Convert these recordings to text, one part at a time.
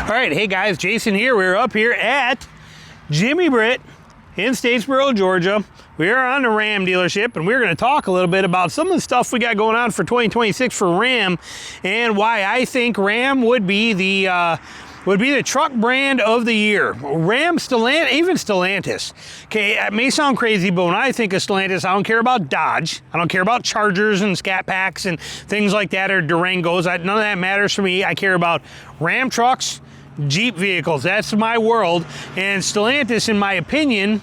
All right, hey guys, Jason here. We're up here at Jimmy Britt in Statesboro, Georgia. We are on the Ram dealership, and we're going to talk a little bit about some of the stuff we got going on for 2026 for Ram, and why I think Ram would be the truck brand of the year. Ram, Stellantis, even Stellantis. Okay, it may sound crazy, but when I think of Stellantis, I don't care about Dodge. I don't care about Chargers and Scat Packs and things like that, or Durangos. None of that matters for me. I care about Ram trucks, Jeep vehicles. That's my world. And Stellantis, in my opinion,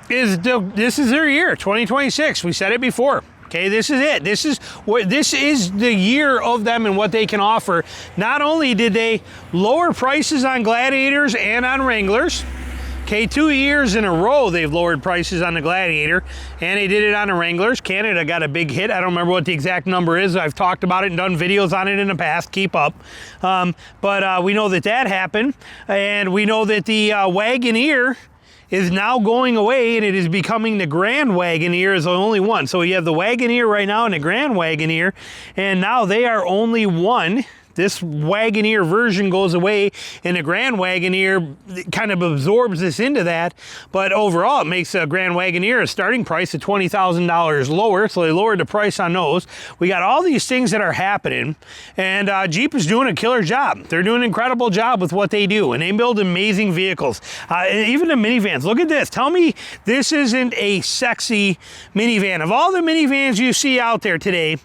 this is their year, 2026. We said it before. Okay, this is it. This is the year of them and what they can offer. Not only did they lower prices on Gladiators and on Wranglers, okay, 2 years in a row they've lowered prices on the Gladiator, and they did it on the Wranglers. Canada got a big hit. I don't remember what the exact number is. I've talked about it and done videos on it in the past. Keep up. But we know that happened, and we know that the Wagoneer is now going away, and it is becoming the Grand Wagoneer is the only one. So you have the Wagoneer right now and the Grand Wagoneer, and now they are only one. This Wagoneer version goes away, and the Grand Wagoneer kind of absorbs this into that. But overall, it makes a Grand Wagoneer a starting price of $20,000 lower, so they lowered the price on those. We got all these things that are happening, and Jeep is doing a killer job. They're doing an incredible job with what they do, and they build amazing vehicles. Even the minivans. Look at this. Tell me this isn't a sexy minivan. Of all the minivans you see out there today,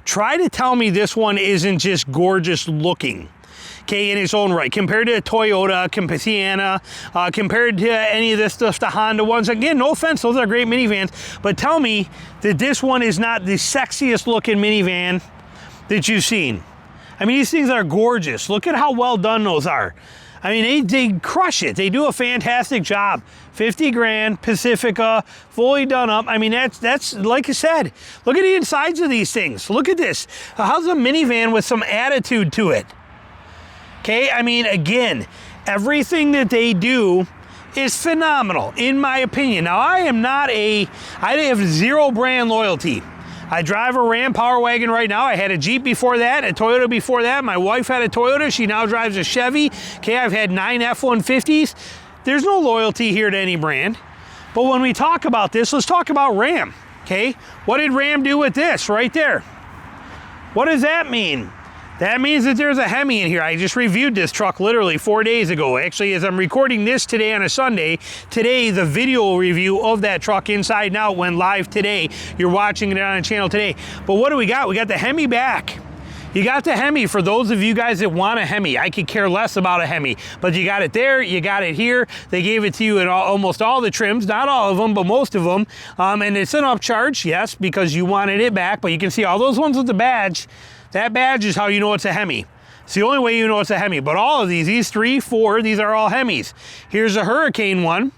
try to tell me this one isn't just gorgeous looking, okay, in its own right, compared to a Toyota, Sienna, compared to any of this stuff, the Honda ones. Again, no offense, those are great minivans, but tell me that this one is not the sexiest looking minivan that you've seen. I mean, these things are gorgeous. Look at how well done those are. I mean, they crush it. They do a fantastic job. 50 grand, Pacifica, fully done up. I mean, that's like I said, look at the insides of these things. Look at this. How's a minivan with some attitude to it? Okay, I mean, again, everything that they do is phenomenal, in my opinion. Now, I have zero brand loyalty. I drive a Ram Power Wagon right now. I had a Jeep before that, a Toyota before that. My wife had a Toyota. She now drives a Chevy. Okay, I've had 9 F-150s. There's no loyalty here to any brand. But when we talk about this, let's talk about Ram. Okay, what did Ram do with this right there? What does that mean? That means that there's a Hemi in here. I just reviewed this truck literally 4 days ago. Actually, as I'm recording this today on a Sunday, today the video review of that truck inside and out went live today. You're watching it on the channel today. But what do we got? We got the Hemi back. You got the Hemi for those of you guys that want a Hemi. I could care less about a Hemi, but you got it there, you got it here. They gave it to you in almost all the trims, not all of them, but most of them. And it's an upcharge, yes, because you wanted it back, but you can see all those ones with the badge. That badge is how you know it's a Hemi. It's the only way you know it's a Hemi. But all of these 3, 4, these are all Hemis. Here's a Hurricane one,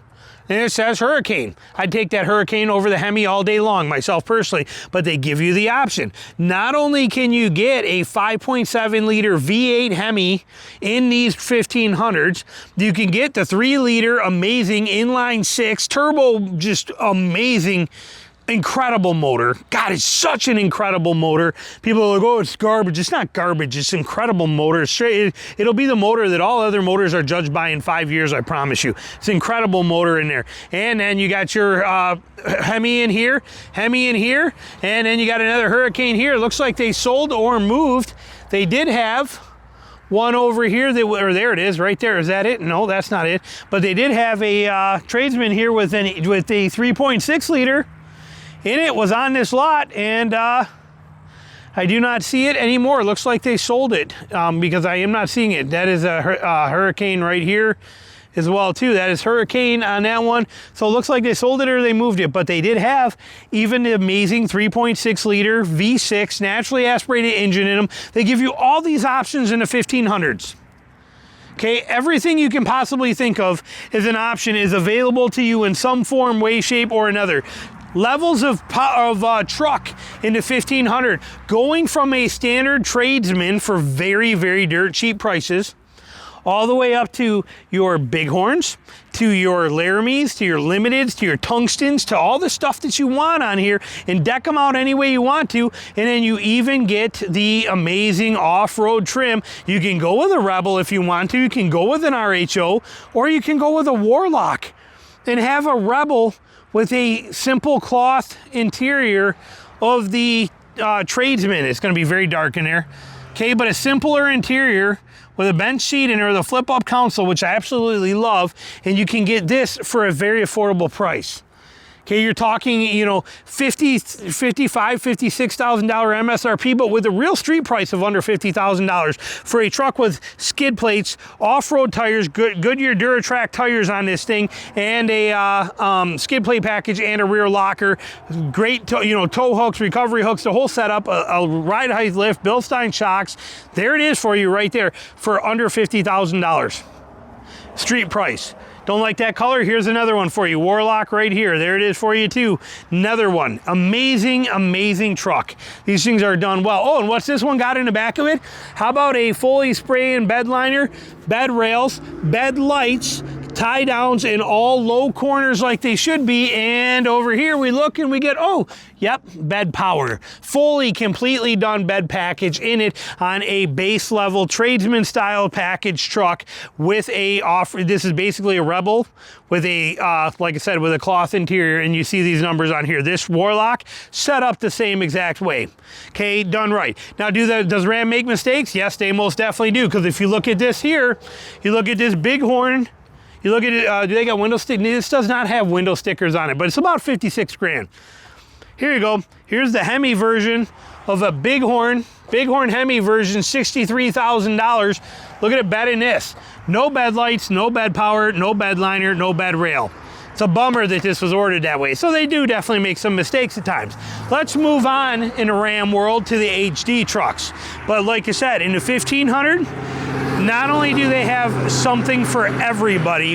and it says Hurricane. I'd take that Hurricane over the Hemi all day long, myself personally, but they give you the option. Not only can you get a 5.7 liter V8 Hemi in these 1500s, you can get the 3 liter amazing inline 6 turbo, just amazing, incredible motor. God, it's such an incredible motor. People are like, oh, it's garbage. It's not garbage. It's incredible motor. It'll be the motor that all other motors are judged by in 5 years, I promise you. It's an incredible motor in there. And then you got your Hemi in here, and then you got another Hurricane here. It looks like they sold or moved. They did have one over here, or there it is, right there. Is that it? No, that's not it. But they did have a tradesman here with a 3.6 liter. In it was on this lot, and I do not see it anymore. It looks like they sold it because I am not seeing it. That is a Hurricane right here as well too. That is Hurricane on that one. So it looks like they sold it or they moved it, but they did have even the amazing 3.6 liter V6 naturally aspirated engine in them. They give you all these options in the 1500s. Okay, everything you can possibly think of as an option is available to you in some form, way, shape, or another. Levels of truck into 1500, going from a standard tradesman for very, very dirt cheap prices, all the way up to your Bighorns, to your Laramies, to your Limiteds, to your Tungstens, to all the stuff that you want on here, and deck them out any way you want to. And then you even get the amazing off-road trim. You can go with a Rebel if you want to. You can go with an RHO, or you can go with a Warlock and have a Rebel with a simple cloth interior of the Tradesman. It's going to be very dark in there. Okay, but a simpler interior with a bench seat in there, the flip-up console, which I absolutely love, and you can get this for a very affordable price. Okay, you're talking, you know, $55,000, $56,000 MSRP, but with a real street price of under $50,000 for a truck with skid plates, off-road tires, Goodyear Duratrack tires on this thing, and a skid plate package and a rear locker. Great, tow hooks, recovery hooks, the whole setup, a ride height lift, Bilstein shocks. There it is for you right there for under $50,000. Street price. Don't like that color? Here's another one for you. Warlock right here. There it is for you too. Another one. Amazing, amazing truck. These things are done well. Oh, and what's this one got in the back of it? How about a fully spray-in bed liner, bed rails, bed lights, tie downs in all low corners like they should be. And over here we look and we get, oh, yep, bed power. Fully, completely done bed package in it on a base level tradesman style package truck with a this is basically a Rebel with a, like I said, with a cloth interior, and you see these numbers on here. This Warlock set up the same exact way. Okay, done right. Now, does Ram make mistakes? Yes, they most definitely do, because if you look at this here, you look at this Bighorn, you look at it, do they got window stickers? This does not have window stickers on it, but it's about 56 grand. Here you go. Here's the Hemi version of a Bighorn Hemi version, $63,000. Look at it bed in this. No bed lights, no bed power, no bed liner, no bed rail. It's a bummer that this was ordered that way. So they do definitely make some mistakes at times. Let's move on in the Ram world to the HD trucks. But like I said, in the 1500, not only do they have something for everybody,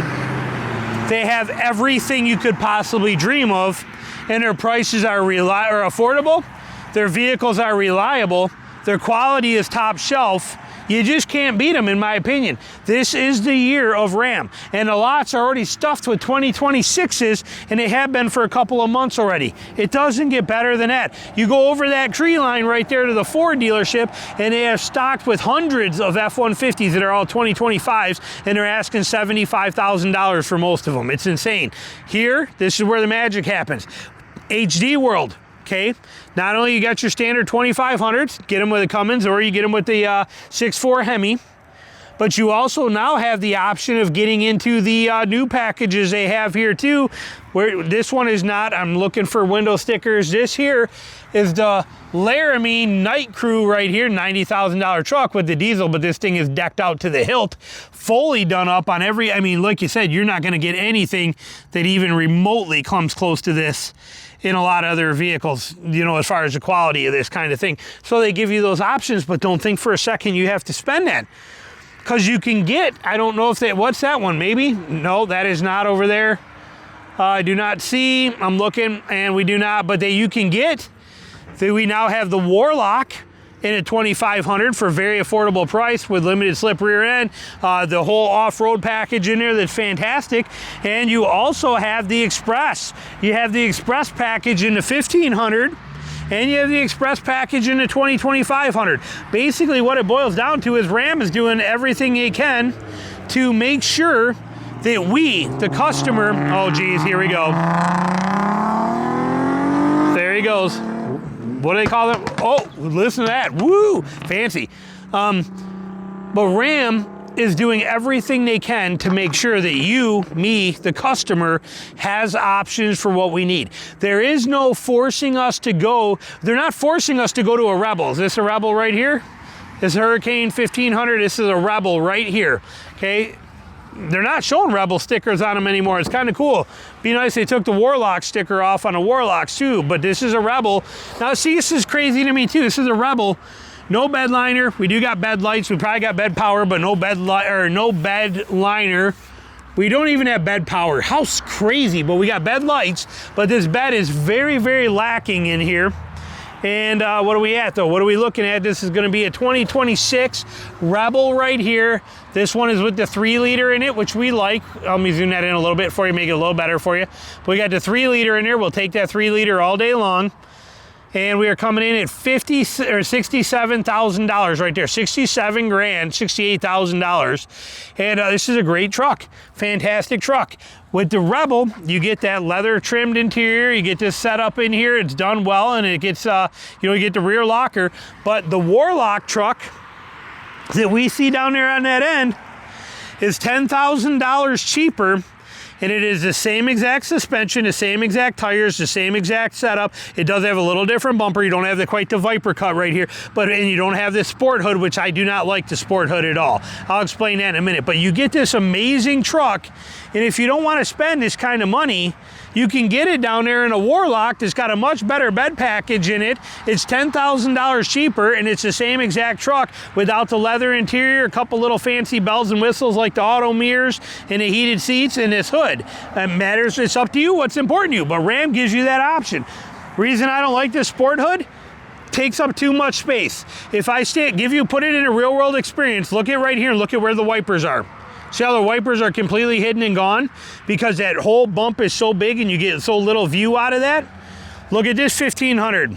they have everything you could possibly dream of, and their prices are affordable, their vehicles are reliable, their quality is top shelf. You just can't beat them, in my opinion. This is the year of Ram, and the lots are already stuffed with 2026s, and they have been for a couple of months already. It doesn't get better than that. You go over that tree line right there to the Ford dealership, and they have stocked with hundreds of F-150s that are all 2025s, and they're asking $75,000 for most of them. It's insane. Here, this is where the magic happens. HD world. Okay, not only you got your standard 2500s, get them with a Cummins, or you get them with the 6.4 Hemi, but you also now have the option of getting into the new packages they have here too, where this one is not. I'm looking for window stickers. This here is the Laramie Night Crew right here, $90,000 truck with the diesel, but this thing is decked out to the hilt, fully done up on every, I mean, like you said, you're not gonna get anything that even remotely comes close to this in a lot of other vehicles, as far as the quality of this kind of thing. So they give you those options, but don't think for a second you have to spend that. Because you can get, I don't know if what's that one, maybe? No, that is not over there. I do not see, I'm looking, and we do not, but you can get, we now have the Warlock in a 2500 for a very affordable price with limited slip rear end, the whole off-road package in there that's fantastic, and you also have the Express. You have the Express package in the 1500, and you have the Express package in the 2500. Basically what it boils down to is Ram is doing everything they can to make sure that we, the customer, oh geez, here we go. There he goes. What do they call it? Oh, listen to that. Woo! Fancy. But Ram is doing everything they can to make sure that you, me, the customer, has options for what we need. There is no forcing us to go. They're not forcing us to go to a Rebel. Is this a Rebel right here? This Hurricane 1500, this is a Rebel right here. Okay? They're not showing Rebel stickers on them anymore. It's kind of cool. Be nice they took the Warlock sticker off on the Warlocks too, but this is a Rebel. Now see, this is crazy to me too. This is a Rebel. No bed liner. We do got bed lights. We probably got bed power, but no bed liner. We don't even have bed power. How crazy, but we got bed lights, but this bed is very, very lacking in here. And what are we at though? What are we looking at? This is going to be a 2026 Rebel right here. This one is with the 3-liter in it, which we like. Let me zoom that in a little bit for you, make it a little better for you. But we got the 3-liter in there. We'll take that 3-liter all day long. And we are coming in at $67,000 right there. 67 grand, $68,000. And this is a great truck. Fantastic truck. With the Rebel, you get that leather trimmed interior. You get this set up in here. It's done well, and it gets, you get the rear locker. But the Warlock truck that we see down there on that end is $10,000 cheaper. And it is the same exact suspension, the same exact tires, the same exact setup. It does have a little different bumper. You don't have quite the Viper cut right here, and you don't have this sport hood, which I do not like the sport hood at all. I'll explain that in a minute. But you get this amazing truck, and if you don't want to spend this kind of money, you can get it down there in a Warlock that's got a much better bed package in it. It's $10,000 cheaper, and it's the same exact truck without the leather interior, a couple little fancy bells and whistles like the auto mirrors and the heated seats and this hood. It matters. It's up to you what's important to you, but Ram gives you that option. Reason I don't like this sport hood, takes up too much space. If I put it in a real world experience, look at right here and look at where the wipers are. See how the wipers are completely hidden and gone? Because that whole bump is so big and you get so little view out of that. Look at this 1500.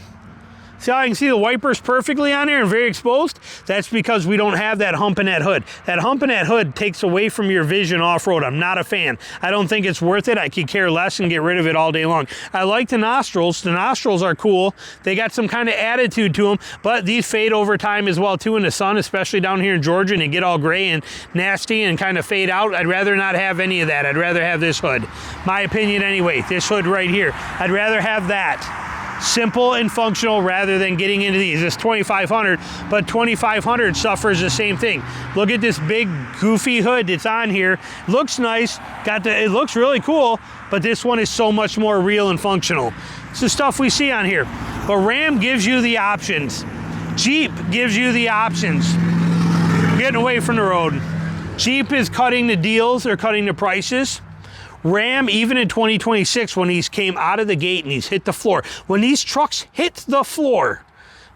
See how I can see the wipers perfectly on there and very exposed? That's because we don't have that hump in that hood. That hump in that hood takes away from your vision off-road. I'm not a fan. I don't think it's worth it. I could care less and get rid of it all day long. I like the nostrils. The nostrils are cool. They got some kind of attitude to them, but these fade over time as well too in the sun, especially down here in Georgia, and they get all gray and nasty and kind of fade out. I'd rather not have any of that. I'd rather have this hood. My opinion anyway, this hood right here. I'd rather have that. Simple and functional rather than getting into these. It's 2500, but 2500 suffers the same thing. Look at this big goofy hood that's on here. Looks nice, it looks really cool, but this one is so much more real and functional. It's the stuff we see on here. But Ram gives you the options. Jeep gives you the options. Getting away from the road. Jeep is cutting the deals, they're cutting the prices. Ram, even in 2026, when these came out of the gate and these hit the floor, when these trucks hit the floor,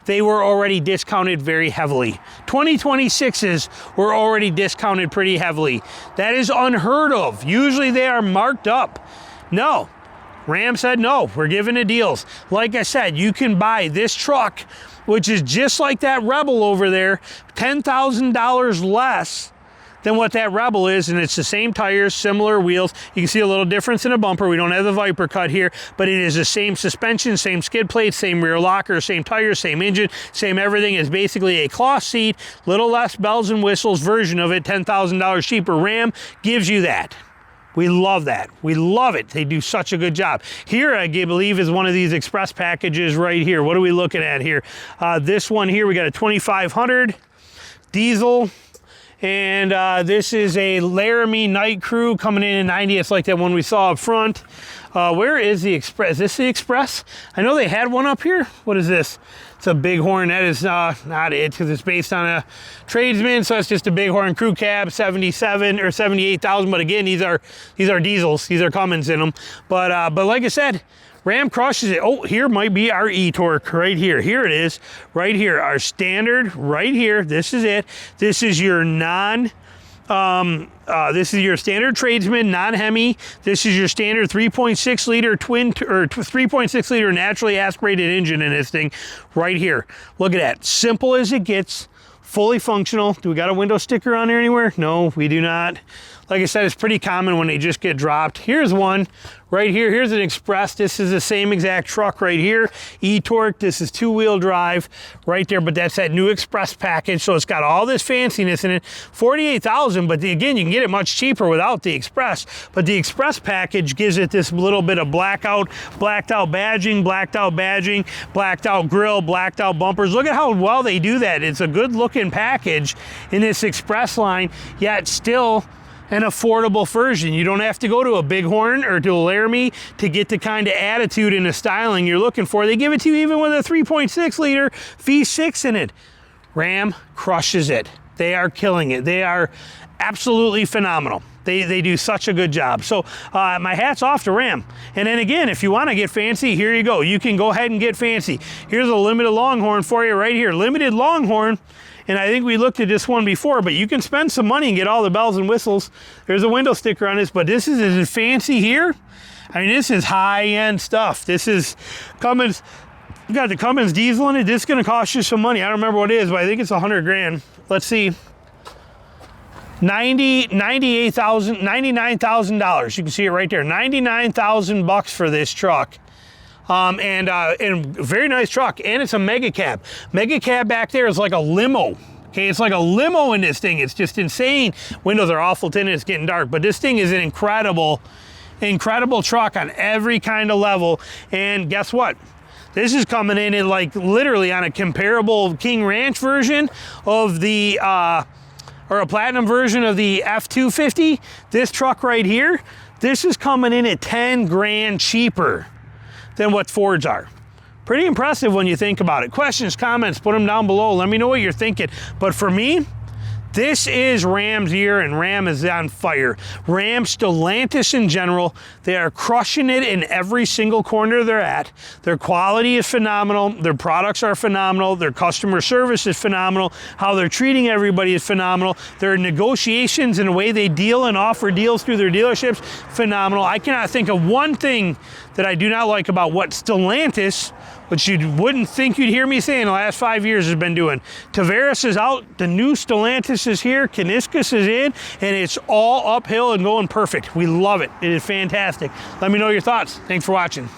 they were already discounted very heavily. 2026s were already discounted pretty heavily. That is unheard of. Usually they are marked up. No, Ram said no, we're giving the deals. Like I said, you can buy this truck, which is just like that Rebel over there, $10,000 less than what that Rebel is, and it's the same tires, similar wheels. You can see a little difference in the bumper. We don't have the Viper cut here, but it is the same suspension, same skid plate, same rear locker, same tires, same engine, same everything. It's basically a cloth seat, little less bells and whistles version of it, $10,000 cheaper. Ram gives you that. We love that. We love it. They do such a good job. Here, I believe, is one of these express packages right here. What are we looking at here? This one here, we got a 2500 diesel. And this is a Laramie Night Crew coming in at 90. It's like that one we saw up front. Where is the Express? Is this the Express? I know they had one up here. What is this? It's a Bighorn. That is not it, because it's based on a Tradesman, so it's just a Bighorn crew cab, 77 or 78,000. But again, these are diesels. These are Cummins in them. But like I said, Ram crushes it. Oh, here might be our e-torque right here. Here it is, right here. Our standard right here. This is it. This is your this is your standard Tradesman, non-Hemi. This is your standard 3.6 liter 3.6 liter naturally aspirated engine in this thing right here. Look at that. Simple as it gets. Fully functional. Do we got a window sticker on there anywhere? No, we do not. Like I said, it's pretty common when they just get dropped. Here's one right here. Here's an Express. This is the same exact truck right here. E-torque. This is 2-wheel drive right there, but that's that new Express package. So it's got all this fanciness in it. 48,000, but again, you can get it much cheaper without the Express. But the Express package gives it this little bit of blacked out badging, blacked out grill, blacked out bumpers. Look at how well they do that. It's a good looking package in this Express line, yet still an affordable version. You don't have to go to a Bighorn or to a Laramie to get the kind of attitude and the styling you're looking for. They give it to you even with a 3.6 liter V6 in it. Ram crushes it. They are killing it. They are absolutely phenomenal. They do such a good job. So my hat's off to Ram. And then again, if you want to get fancy, here you go. You can go ahead and get fancy. Here's a limited Longhorn for you right here. Limited Longhorn. And I think we looked at this one before, but you can spend some money and get all the bells and whistles. There's a window sticker on this, but this is fancy here. I mean, this is high-end stuff. This is Cummins. You got the Cummins diesel in it. This is going to cost you some money. I don't remember what it is, but I think it's 100 grand. Let's see. $99,000. You can see it right there. $99,000 for this truck. And very nice truck. And it's a mega cab. Mega cab back there is like a limo. Okay, it's like a limo in this thing. It's just insane. Windows are awful tinted. It's getting dark. But this thing is an incredible truck on every kind of level. And guess what? This is coming in like literally on a comparable King Ranch version of the or a platinum version of the F-250. This truck right here, this is coming in at 10 grand cheaper than what Fords are. Pretty impressive when you think about it. Questions, comments, put them down below. Let me know what you're thinking. But for me, this is Ram's year, and Ram is on fire. Ram, Stellantis in general, they are crushing it in every single corner they're at. Their quality is phenomenal. Their products are phenomenal. Their customer service is phenomenal. How they're treating everybody is phenomenal. Their negotiations and the way they deal and offer deals through their dealerships, phenomenal. I cannot think of one thing that I do not like about what Stellantis, which you wouldn't think you'd hear me say in the last 5 years, has been doing. Tavares is out, the new Stellantis is here, Kaniskas is in, and it's all uphill and going perfect. We love it. It is fantastic. Let me know your thoughts. Thanks for watching.